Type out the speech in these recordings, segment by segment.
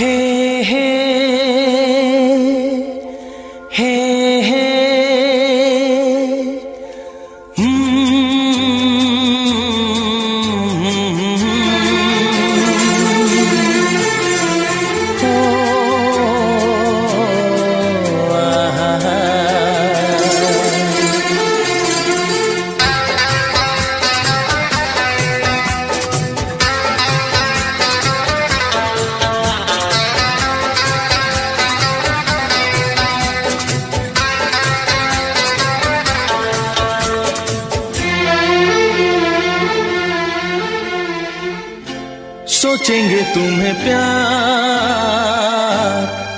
हे हे हे हे सोचेंगे तुम्हें प्यार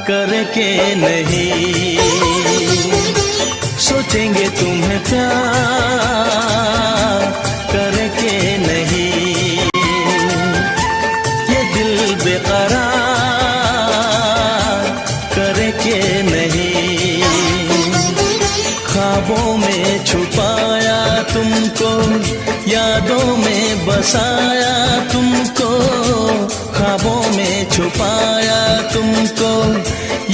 करके नहीं, सोचेंगे तुम्हें प्यार करके नहीं, ये दिल बेकरार करके नहीं, ख्वाबों में छुपाया तुमको, यादों में बसाया तुमको, ख्वाबों में छुपाया तुमको,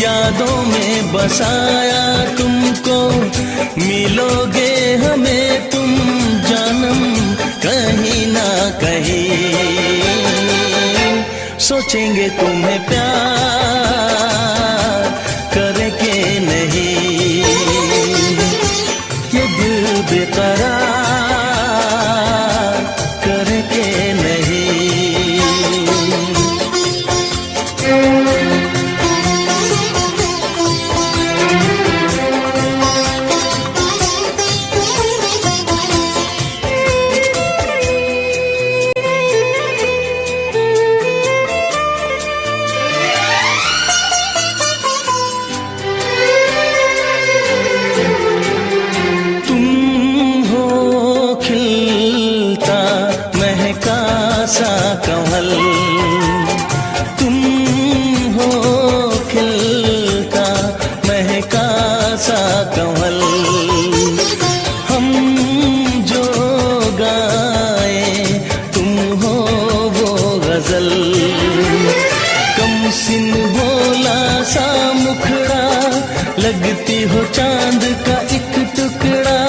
यादों में बसाया तुमको, मिलोगे हमें तुम जानम कहीं ना कहीं, सोचेंगे तुम्हें प्यार करके नहीं, ये दिल बेकरार करके नहीं। सा कमल तुम हो, खिलता महका सा कमल, हम जो गाए तुम हो वो गजल, कम सिन भोला सा मुखड़ा, लगती हो चांद का एक टुकड़ा,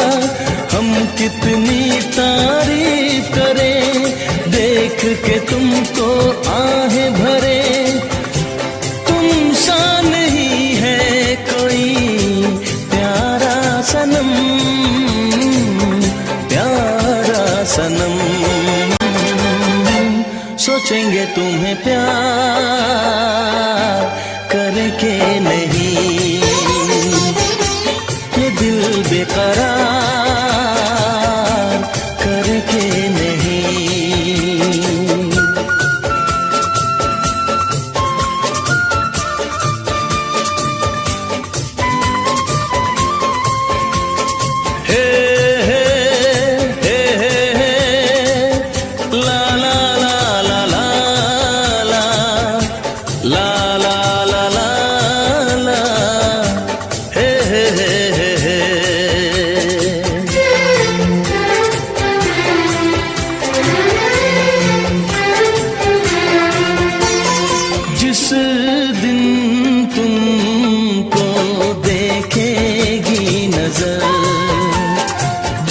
हम कितनी तारीफ करें देख के तुमको आहें भरे, तुम सा नहीं है कोई प्यारा सनम, प्यारा सनम, सोचेंगे तुम्हें प्यार करके नहीं, ये दिल बेकरार करके नहीं। जिस दिन तुमको देखेगी नजर,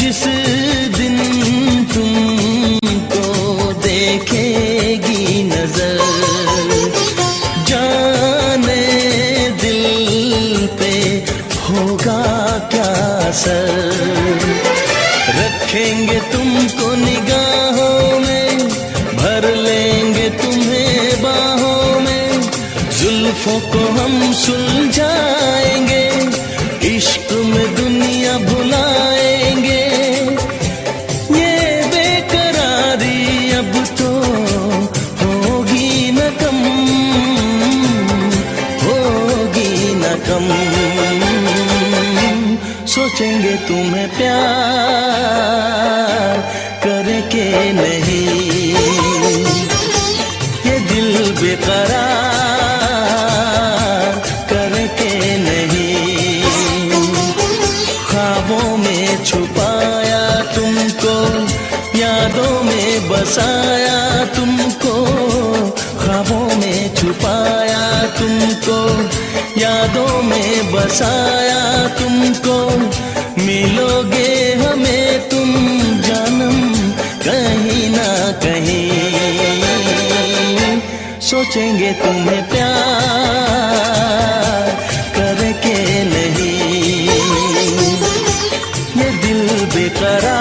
जिस दिन तुमको देखेगी नजर, जाने दिल पे होगा क्या असर, रखेंगे तुमको निगाहों में, भर लेंगे तुम्हें बाहों में, जुल्फों को हम सुलझाएंगे, इश्क में दुनिया भुलाएंगे, ये बेकरारी अब तो होगी न कम, होगी न कम, सोचेंगे तुम्हें प्यार करके नहीं, ये दिल बेकरार करके नहीं, ख्वाबों में छुपाया तुमको, यादों में बसाया तुमको, ख्वाबों में छुपाया बसाया तुमको, मिलोगे हमें तुम जानम कहीं ना कहीं। सोचेंगे तुम्हें प्यार करके नहीं, ये दिल बेकरार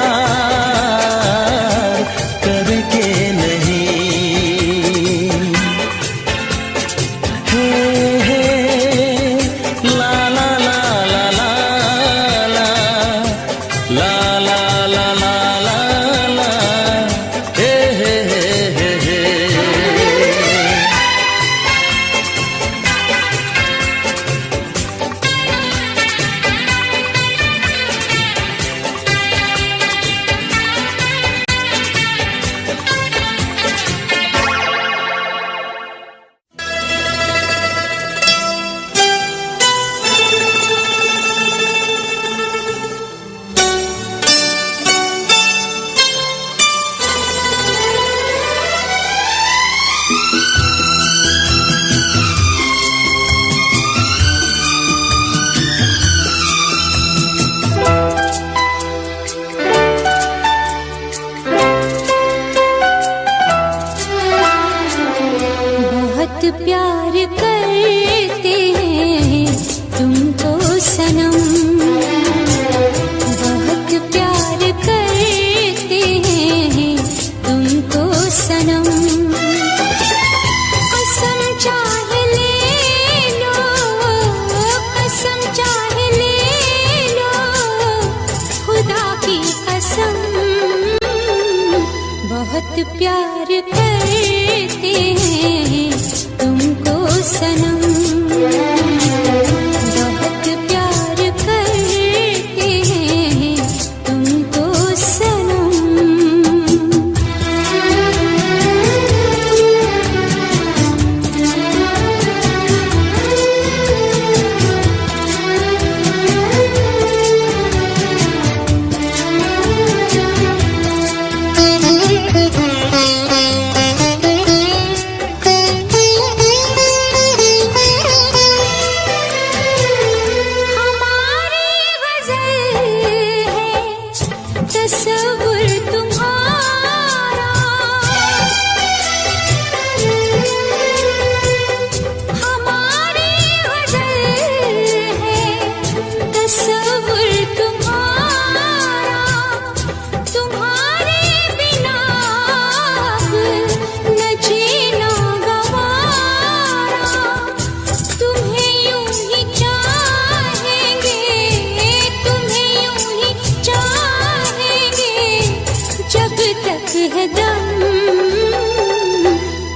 करके नहीं। हे हे ला ला ला ला ला ला ला ला ला ला ला ला हे हे हे हे हे। प्यार करते हैं तुमको सनम, बहुत प्यार करते हैं तुमको सनम। कसम चाहे ले लो, कसम चाहे ले लो, खुदा की कसम, बहुत प्यार करते हैं तुमको सनम, बहुत प्यार करते हैं तुमको सनम।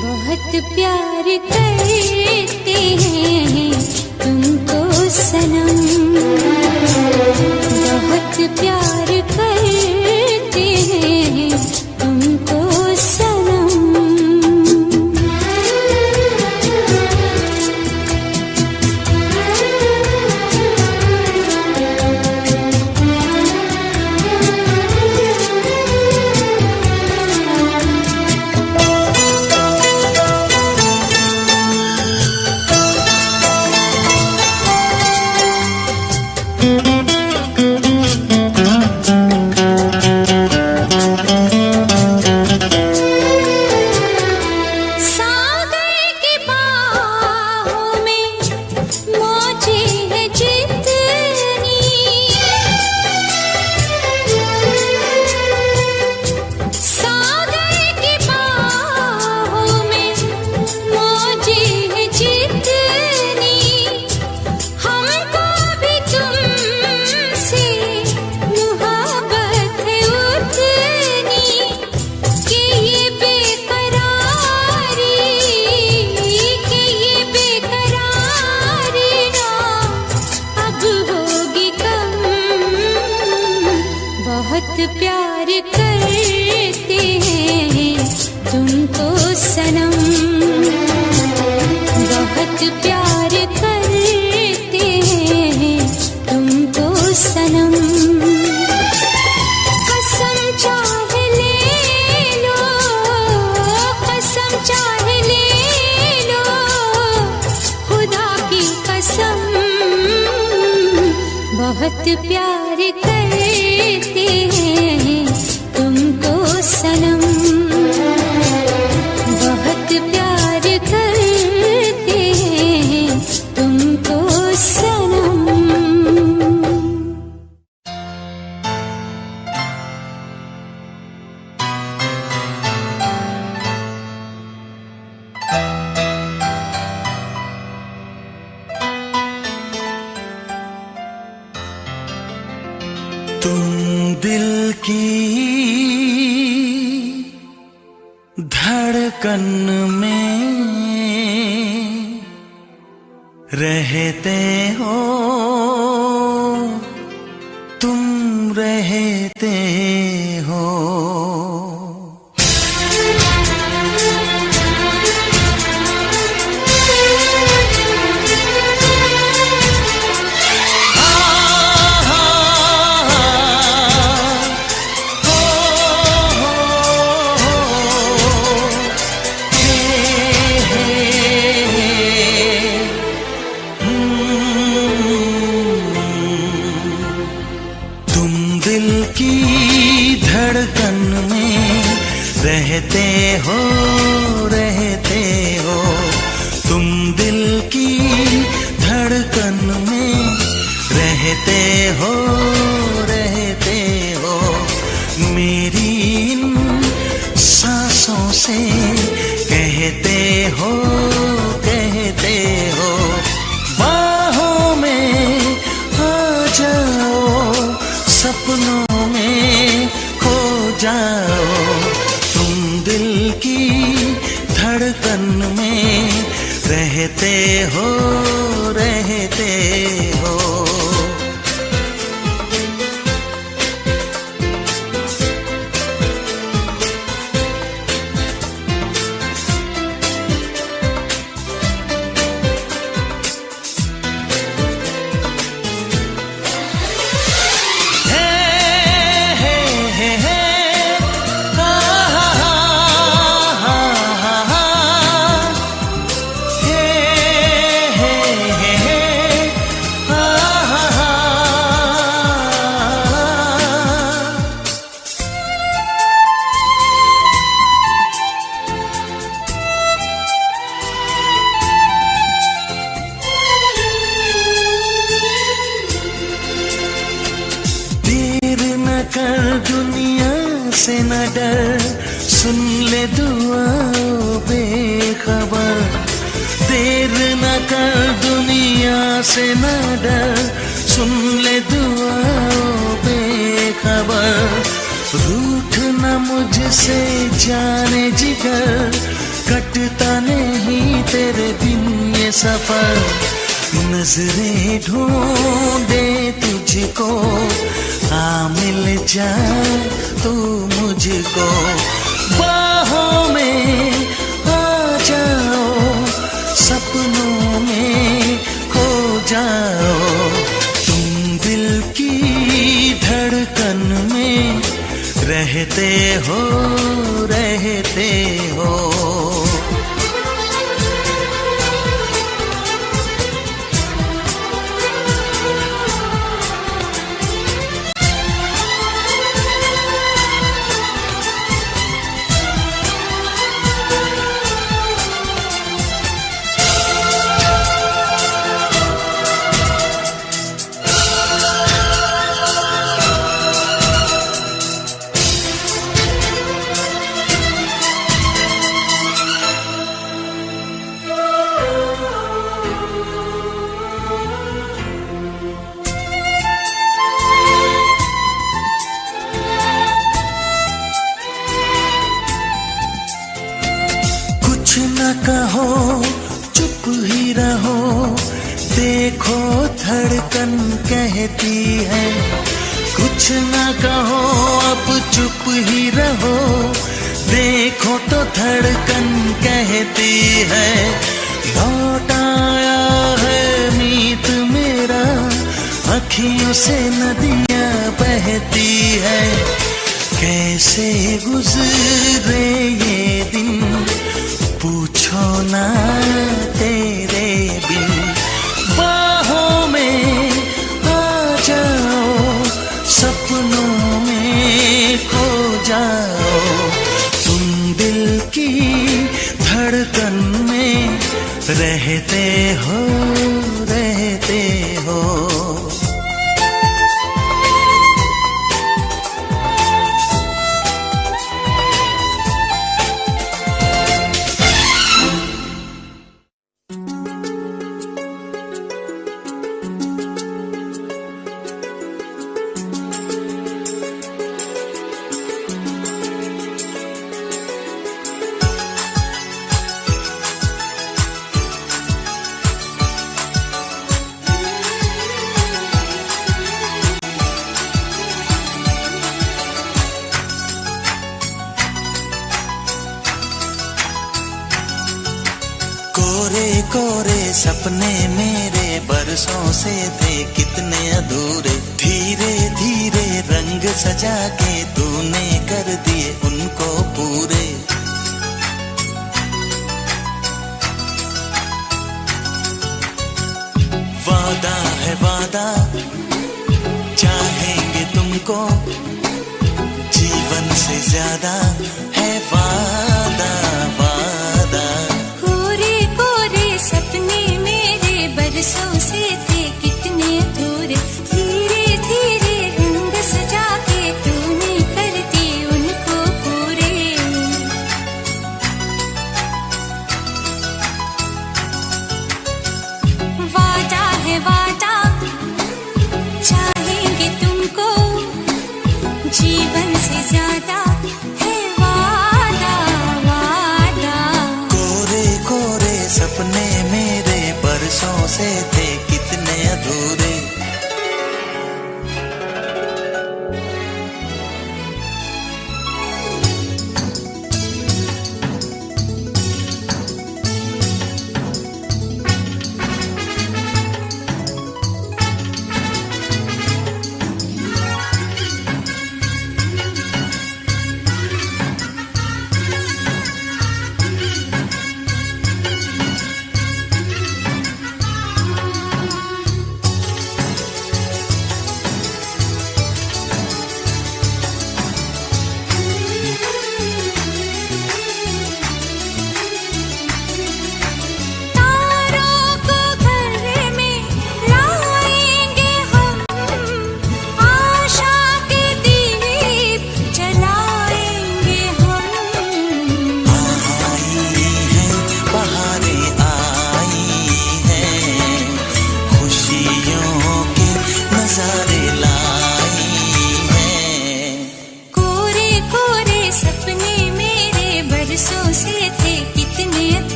बहुत प्यार करते हैं तुमको सनम, बहुत प्यार करते हैं तुमको सनम। बहुत प्यार करते हैं तुमको सनम, बहुत प्यार करते हैं तुमको सनम। कसम चाहे ले लो, कसम चाहे ले लो, खुदा की कसम, बहुत प्यार करते हैं तुमको सनम, बहुत प्यार करते हैं तुमको सनम। तुम दिल की धड़कन में रहते हो, तुम रहते हो। रहते हो, रहते हो, तुम दिल की धड़कन में रहते हो, रहते हो। मेरी इन सांसों से कहते हो, कहते हो। बाहों में आ जाओ, सपनों में खो जाओ। दिल की धड़कन में रहते हो, रहते हो। दुनिया से न डर, सुन ले दुआ बेखबर। देर न कर दुनिया से न डर, सुन ले दुआ बेखबर। रूठ न मुझसे जाने जिगर, कटता नहीं तेरे बिन ये सफर। नजरें ढूंढे तुझको, आ मिल जा तू मुझको। बाहों में आ जाओ, सपनों में खो जाओ। तुम दिल की धड़कन में रहते हो, रहते हो। कहो चुप ही रहो, देखो धड़कन कहती है। कुछ ना कहो अब चुप ही रहो, देखो तो धड़कन कहती है। लौट आया है मीत मेरा, अखियों से नदियां बहती है। कैसे गुजरे ये दिन, पूछो ना तेरे बिन। बाहों में आ जा धड़कन में रहते हो, रहते हो। कोरे कोरे सपने मेरे बरसों से थे कितने अधूरे, धीरे धीरे रंग सजा के तूने कर दिए उनको पूरे। वादा है वादा, चाहेंगे तुमको, जीवन से ज्यादा है वादा वादा। सपने मेरे बरसों से थे कितने अधूरे, धीरे धीरे रंग सजा के तूने कर दिए उनको पूरे। वादा है वादा, चाहेंगे तुमको, जीवन से ज्यादा है वादा वादा। कोरे कोरे सपने मेरे बरसों से थे कितने अधूरे।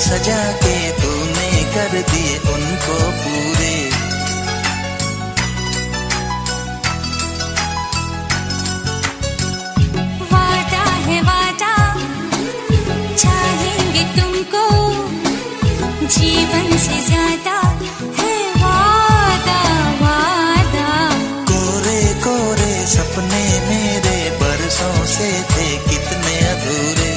सजा के तूने कर दिए उनको पूरे। वादा है वादा, चाहेंगे तुमको, जीवन से ज्यादा है वादा वादा। कोरे कोरे सपने मेरे बरसों से थे कितने अधूरे।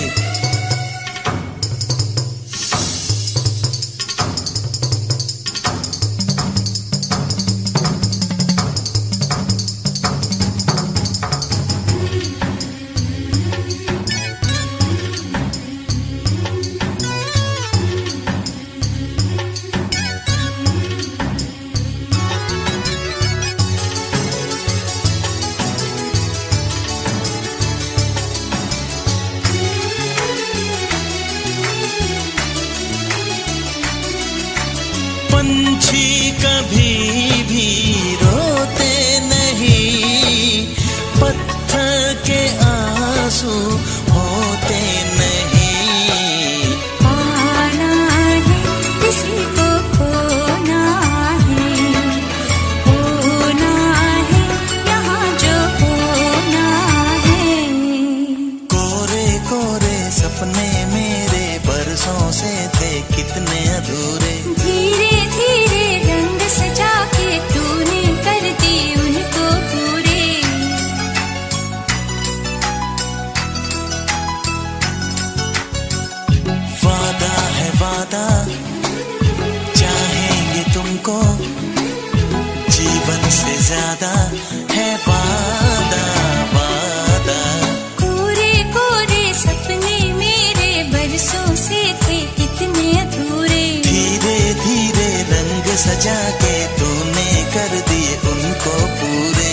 पंछी कभी भी रोते नहीं, पत्थर के आंसू होते नहीं। पाना है किसी को खोना है, होना है यहाँ जो होना है। कोरे कोरे सपने मेरे बरसों से थे कितने अधूरे। धीरे धीरे रंग सजा के तूने कर दी उनको पूरे। वादा है वादा, चाहेंगे तुमको, जीवन से ज्यादा है वादा वादा। कोरे कोरे सपने सजा के तूने कर दिए उनको पूरे।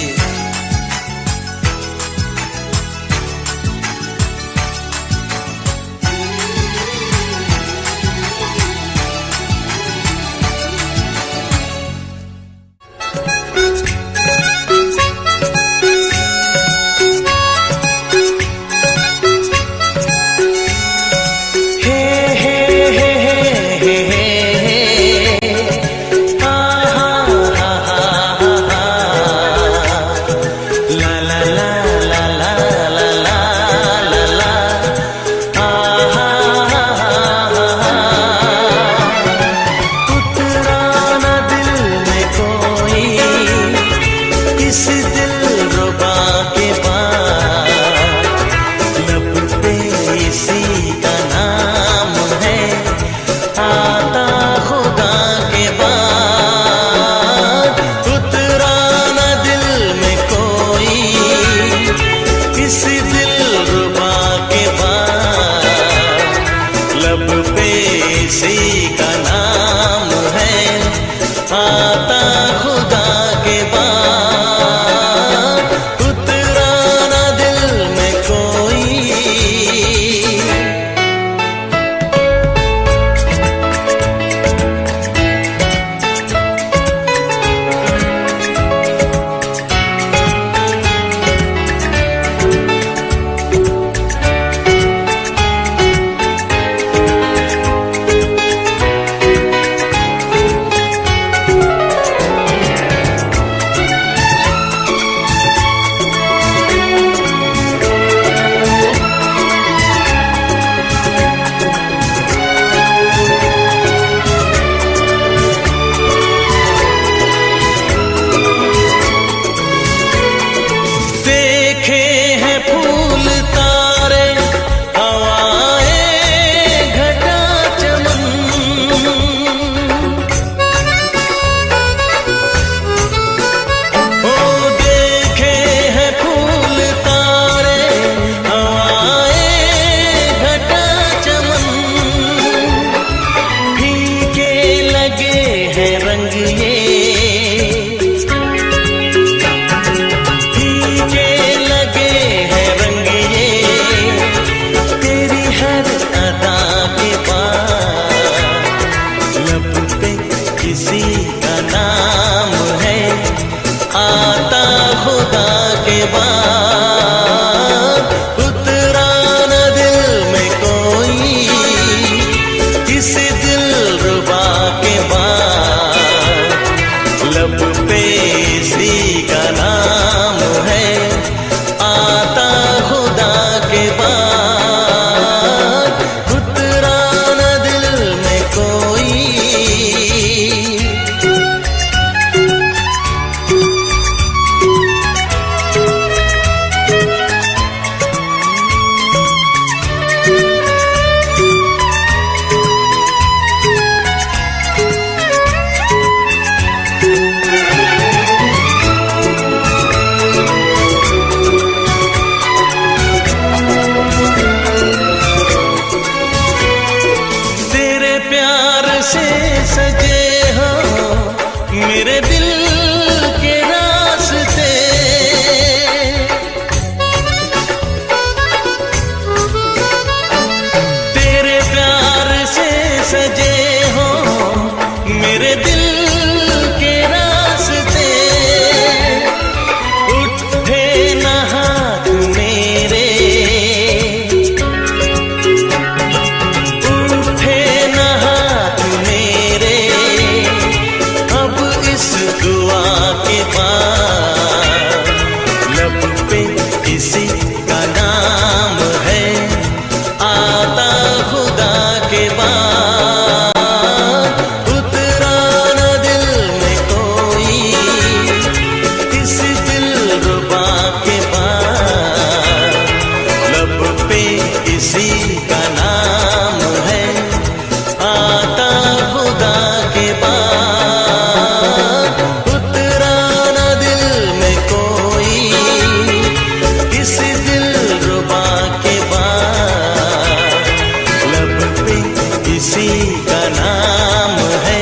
किसी का नाम है।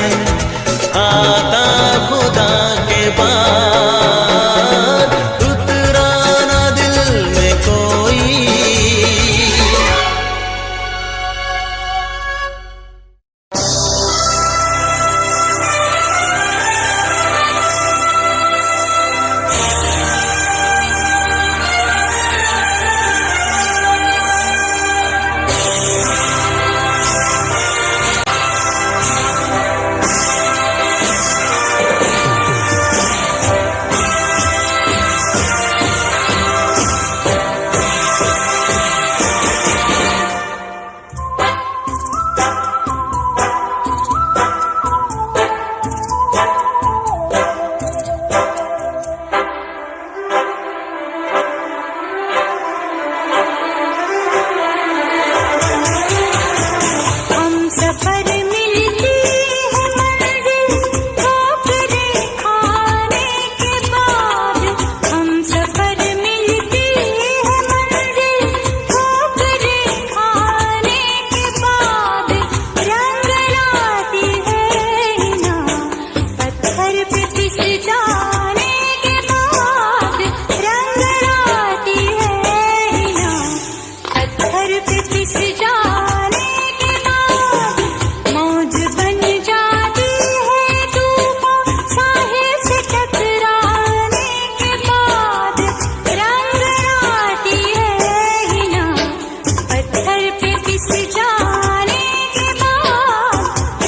पिस जाने के बाद मौज बन जाती है तूफान साहिल से टकराने के बाद रंग लाती है हिना पत्थर पे पिस जाने के बाद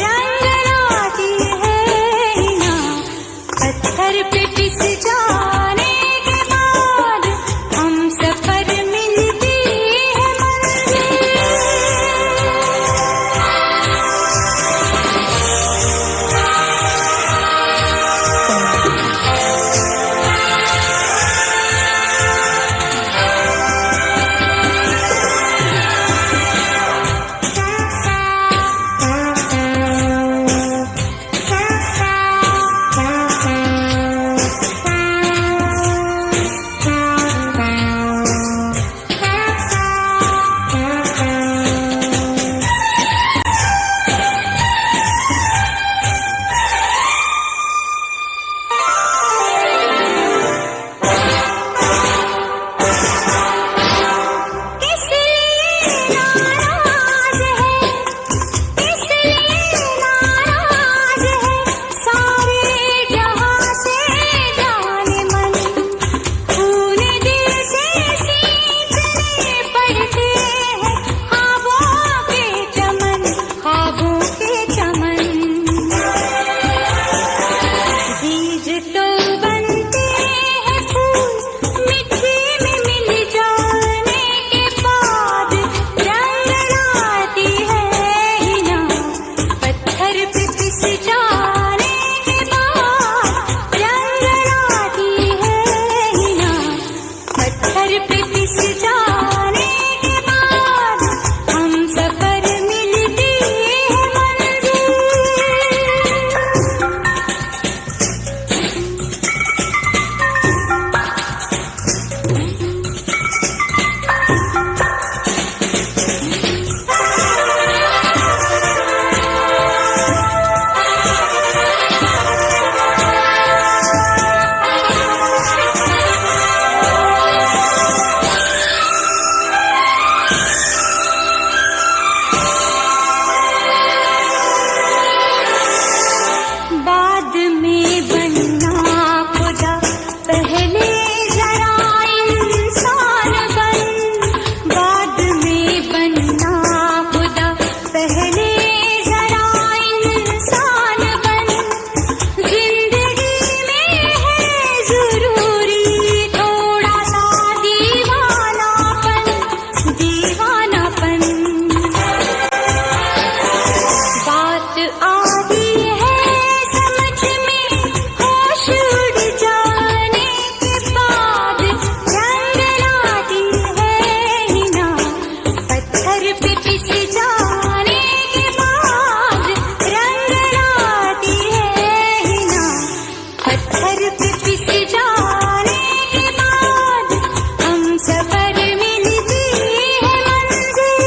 रंग लाती है हिना पत्थर पे पिस जाने के बाद हम सफर मिलती है मंजिल। किस लिए नाराज है, किस लिए नाराज है, सारे जहां से जाने मन खून दिल से सींचने पड़ते हैं ख्वाबों के चमन, ख्वाबों के चमन। बीज तो बनते हैं फूल मिट्टी में मिल जाने के बाद रंग लाती है हिना पत्थर पे पिस जाने के बाद रंग लाती है हिना पत्थर पे पिस जाने के बाद हम सफर मिलती है मंजिल। बाद में बनना खुदा पहले जरा इंसान बन, बाद में बनना खुदा पहले जरा इंसान बन। जिंदगी में है जरूरी थोड़ा सा दीवानापन, दीवानापन। बात आती है समझ में होश उड़ जाने के बाद रंग लाती है हिना पत्थर पे पिस जाने के बाद रंग लाती है हिना पत्थर पे पिस जाने के बाद हम सफर मिलती है मंजिल।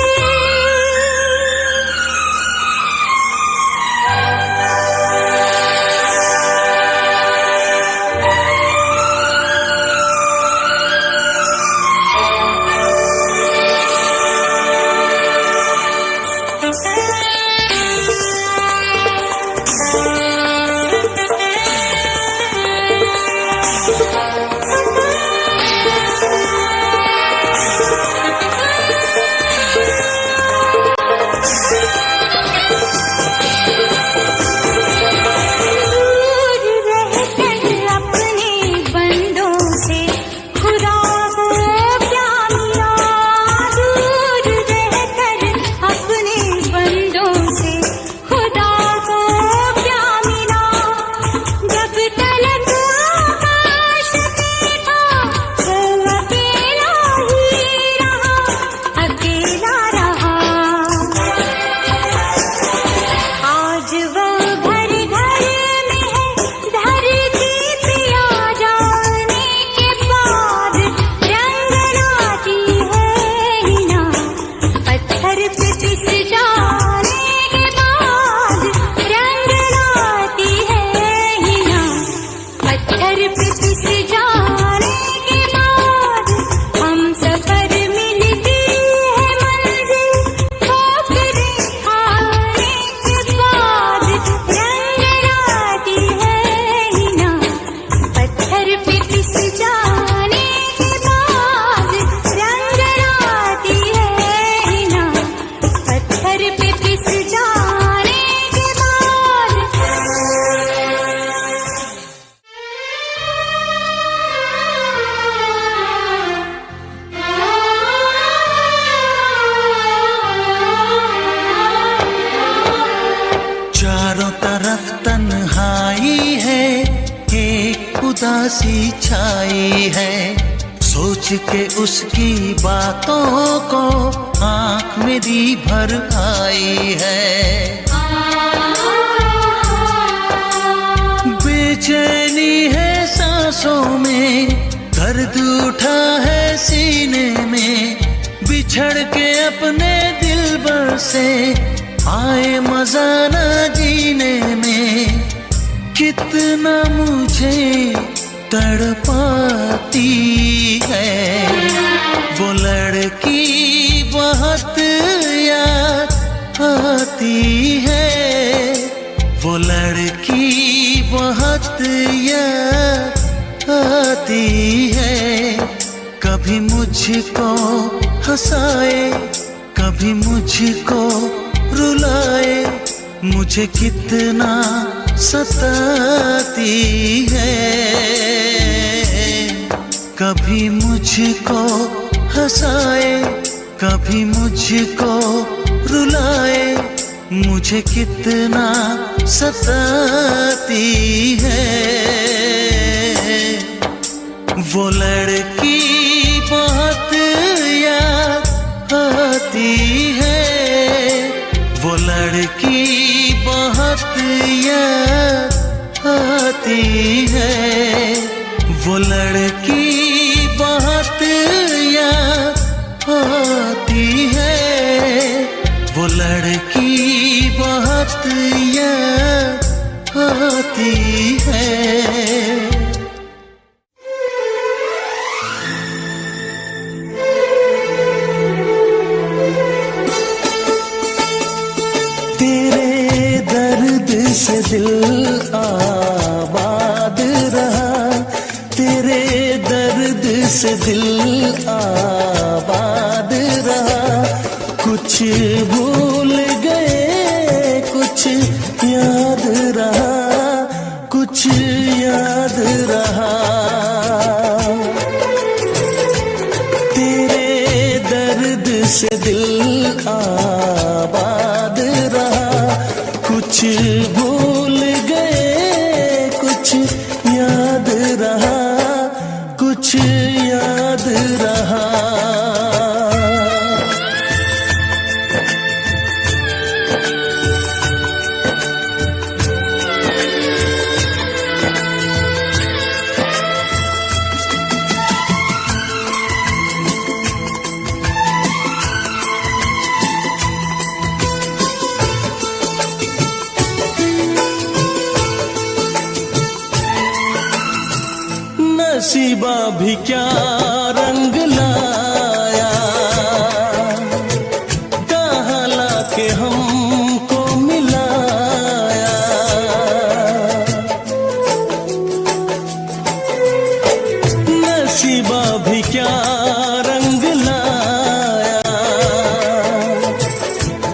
है। सोच के उसकी बातों को आँख मेरी भर आई है। बेचैनी है सांसों में, दर्द उठा है सीने में, बिछड़ के अपने दिलबर से आए मजा न जीने में। कितना मुझे तड़पाती है वो लड़की, बहुत याद आती है वो लड़की, बहुत याद आती है। कभी मुझको हंसाए, कभी मुझको रुलाए, मुझे कितना सताती है। कभी मुझको हंसाए, कभी मुझको रुलाए, मुझे कितना सताती है वो लड़की, बहुत याद आती है वो लड़की, बहुत याद आती है वो लड़की, बहुत याद आती है वो लड़की, बहुत याद आती है। से दिल आबाद रहा, तेरे दर्द से दिल आबाद रहा। कुछ भूल गए, कुछ याद रहा, कुछ याद रहा। तेरे दर्द से दिल आबाद रहा। कुछ भूल गए, कुछ याद रहा, कुछ याद रहा। नसीबा भी क्या रंग लाया, कहाँ लाके हमको मिलाया। नसीबा भी क्या रंग लाया,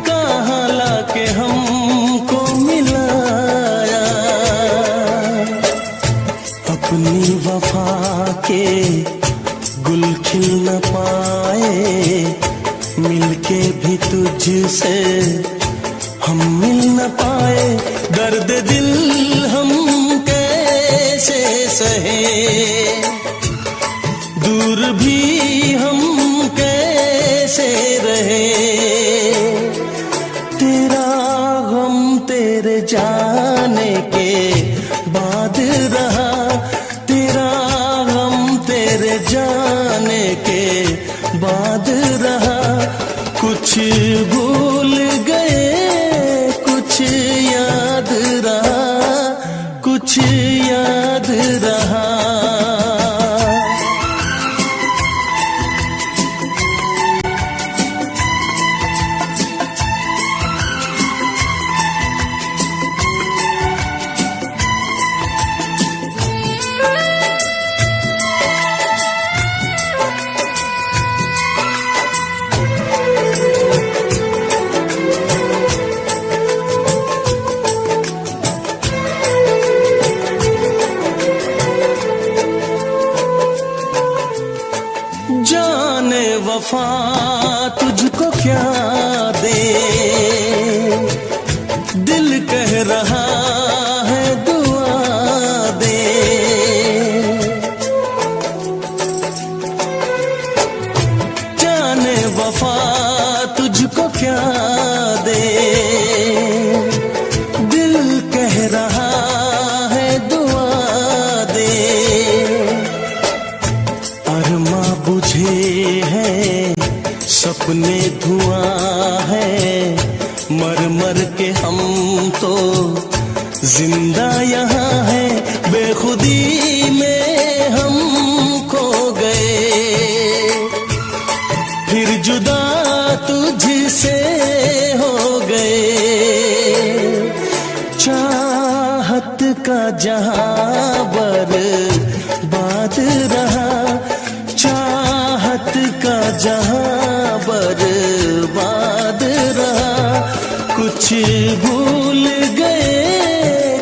कहाँ लाके हमको मिलाया। अपनी वफा के गुल खिल न पाए, मिलके भी तुझसे हम मिल न पाए। दर्द दिल हम कैसे सहे, दूर भी हम कैसे रहे। तेरा गम तेरे जाने के बाद रहा, तेरे जाने के बाद रहा। कुछ भूल गए, कुछ याद रहा, कुछ याद रहा। जाने वफा तुझको क्या दे, दिल कह रहा है दुआ दे। अपने धुआं है, मर मर के हम तो जिंदा यहाँ है, बेखुदी में हम खो गए, फिर जुदा तुझसे हो गए। चाहत का जहां बर्बाद रहा, चाहत का जहां बर्बाद रहा, कुछ भूल गए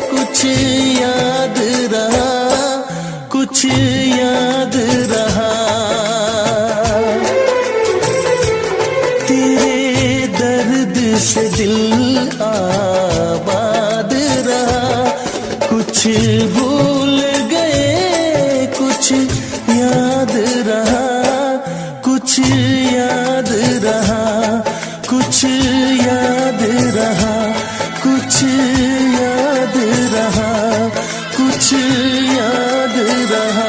कुछ याद रहा, कुछ याद रहा। तेरे दर्द से दिल आबाद रहा, कुछ भूल गए कुछ याद रहा, कुछ याद रहा, कुछ याद रहा, कुछ याद रहा, कुछ याद रहा।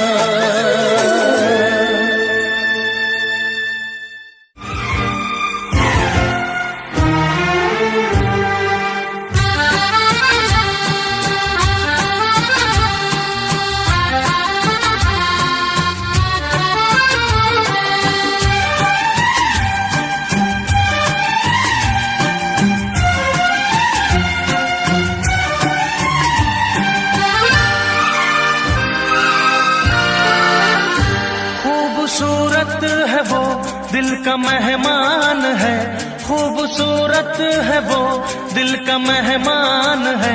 खूबसूरत है वो दिल का मेहमान है, खूबसूरत है वो दिल का मेहमान है,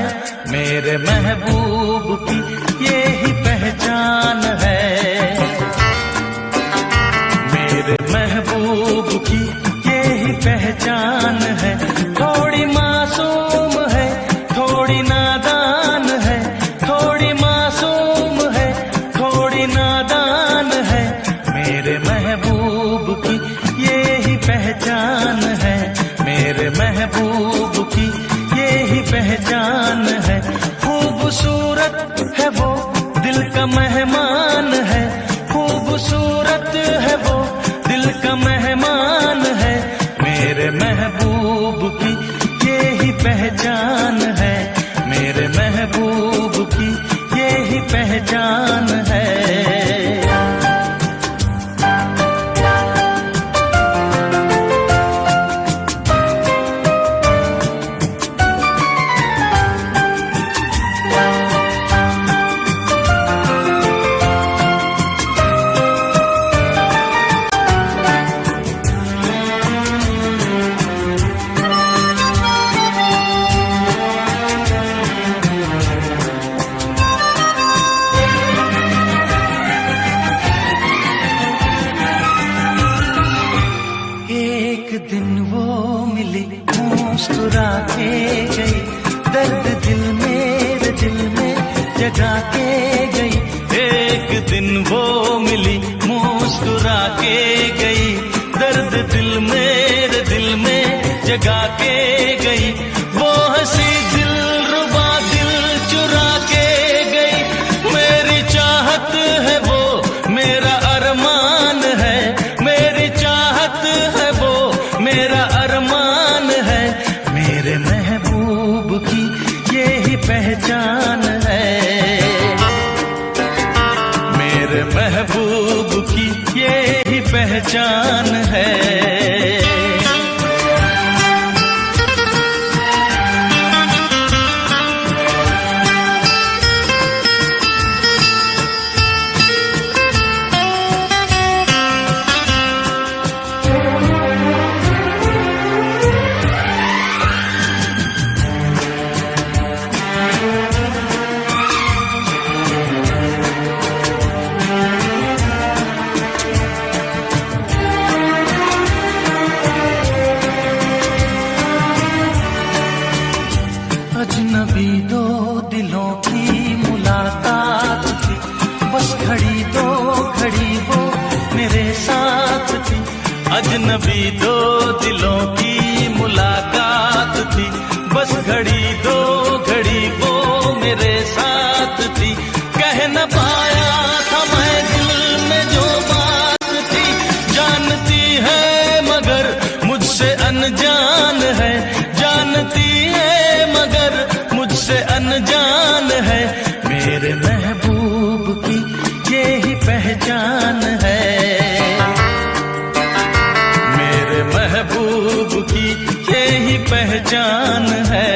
मेरे महबूब की यही पहचान है, मेरे महबूब की यही पहचान है। थोड़ी मासूम है थोड़ी नादान है, थोड़ी मासूम है थोड़ी नादान है, मेरे महबूब की यही पहचान है, मेरे महबूब की यही पहचान है। खूबसूरत है वो दिल का मेहमान है, खूबसूरत है वो दिल का मेहमान है, मेरे महबूब की यही पहचान है, मेरे महबूब की यही पहचान है। दिन वो मिली मुस्कुरा के गई, दर्द दिल मेरे दिल में जगा के गई, एक दिन वो मिली मुस्कुरा के गई, दर्द दिल मेरे दिल में जगा के गई, वो हंसी दिल रुबा दिल चुरा के गई, मेरी चाहत है वो मेरा अरमान है, मेरी चाहत है वो मेरा अरमान है, मेरे महबूब की यही पहचान है, मेरे महबूब की यही पहचान है। जान है, जानती है मगर मुझसे अनजान है। मेरे महबूब की यही पहचान है, मेरे महबूब की यही पहचान है।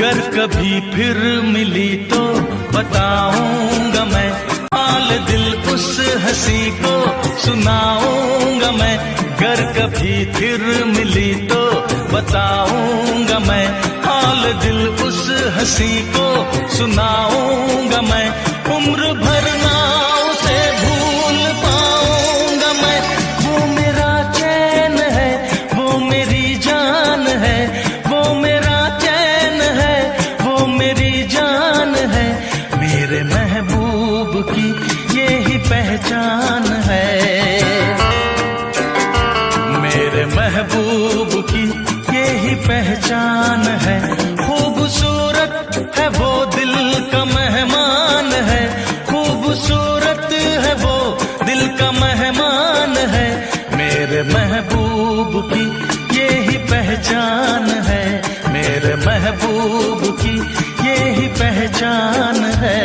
अगर कभी फिर मिली तो बताऊंगा मैं, हाल दिल उस हंसी को सुनाऊंगा मैं। अगर कभी फिर मिली तो बताऊंगा मैं, हाल दिल उस हंसी को सुनाऊंगा मैं। उम्र भर ना उसे भूल पाऊंगा मैं, वो मेरा चैन है, वो मेरी जान है, वो मेरा चैन है, वो मेरी जान है। मेरे महबूब की यही पहचान है, मेरे महबूब की यही पहचान है। खूबसूरत है वो दिल का मेहमान है, खूबसूरत है वो दिल का मेहमान है। मेरे महबूब की यही पहचान है, मेरे महबूब की यही पहचान है।